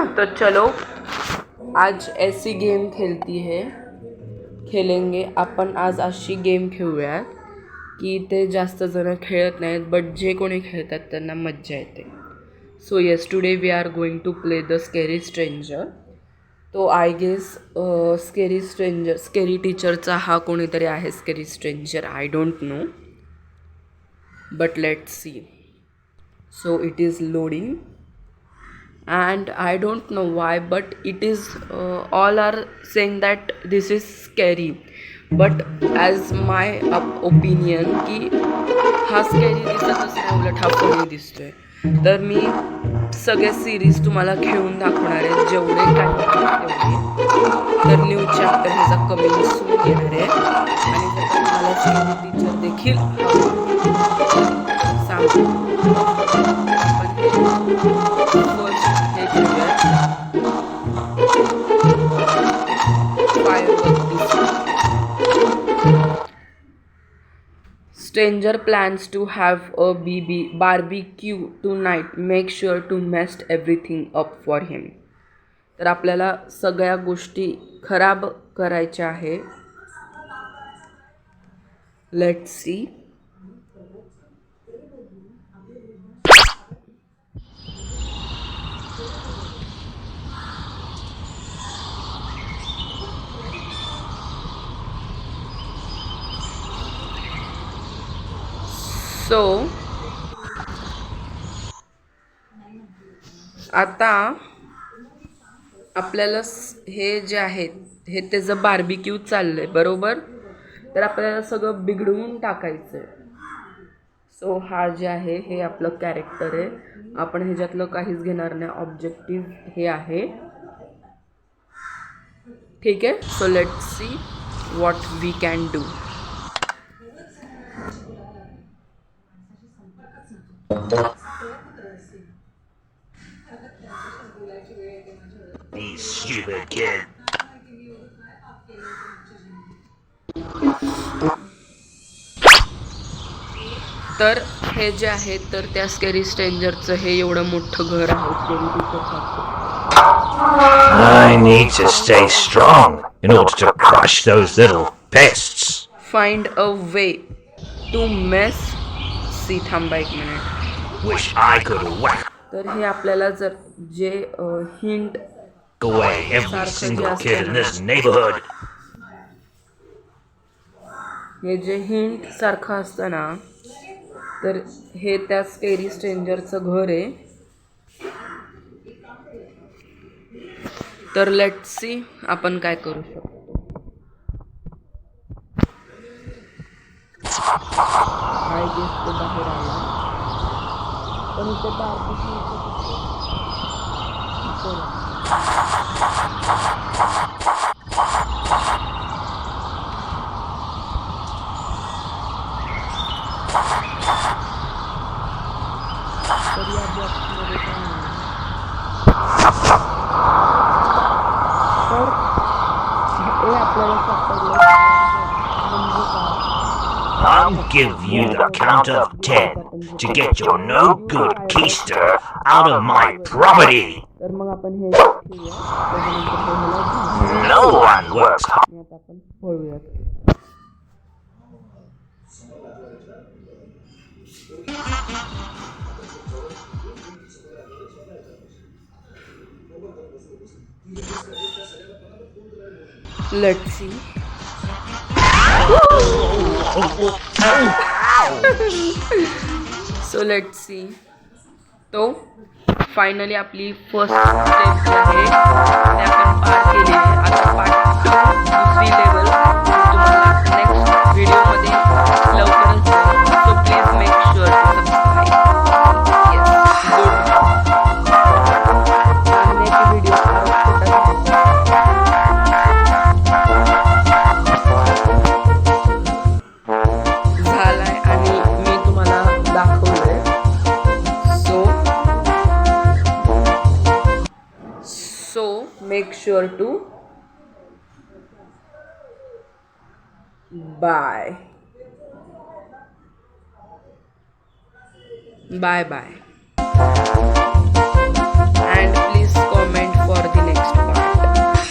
तो चलो आज ऐसी गेम खेलेंगे आपण आज अशी गेम खेळूयात की ते जास्त जण खेळत नाहीत बट जे कोणी खेळतात त्यांना मज्जा येते. So yes, today we are going to play the scary stranger. तो आय गेस स्केरी टीचरचा हा कोणीतरी आहे scary stranger. I don't know but let's see. So it is loading and I don't know why but it is all are saying that this is scary but as my opinion की हा scary दिसतच नाही, उलट हा funny दिसतोय. तर मी सगळे series तुम्हाला खेळून दाखवणार आहे जेवढे काही तेवढे. तर न्यू चॅप्टर ह्याचा कमिंग सून येणार आहे आणि जर तुम्हाला स्केरी टीचर देखील सांगतो. Stranger plans to have a barbecue tonight. Make sure to mess everything up for him. तर आपल्याला सगळ्या गोष्टी खराब करायच्या आहे. Let's see. सो आता आपल्याला हे जे आहेत हे त्याचं बार्बिक्यू चाललंय बरोबर. तर आपल्याला सगळं बिघडवून टाकायचं आहे. सो हा जे आहे हे आपलं कॅरेक्टर आहे. आपण ह्याच्यातलं काहीच घेणार नाही. ऑब्जेक्टिव्ह हे आहे. ठीक आहे. So let's see what we can do. You stupid kid. तर हे जे आहे तर त्या स्केरी स्ट्रेंजरचं हे एवढं मोठं घर आहे. Scary teacher I need to stay strong in order to crush those little pests. Find a way to mess. See थांबा एक minute. Wish I could whack तर हे आपल्याला जर जे hint away every single kid in this neighborhood. हे जे hint सारखं असतं ना तर हे त्या स्केरी स्ट्रेंजरचं घर आहे. तर लेट्स सी आपण काय करू शकतो. आय गेस तो बाहेर आला पण इथे I'll give you the count of 10 to get your no good keister out of my property. तर मग आपण हे No one works hard. आपण पळूयात. Let's see. So let's see. तो फायनली आपली फर्स्ट स्टेप जी आहे ते आपण पार केली आहे. आता पार्ट 2 दुसरी लेवल तुम्हाला नेक्स्ट व्हिडिओमध्ये लवकरच येईल. So please make sure to subscribe. Yes good. आणि एक व्हिडिओ झालाय आणि मी तुम्हाला दाखवलंय. So make sure to bye.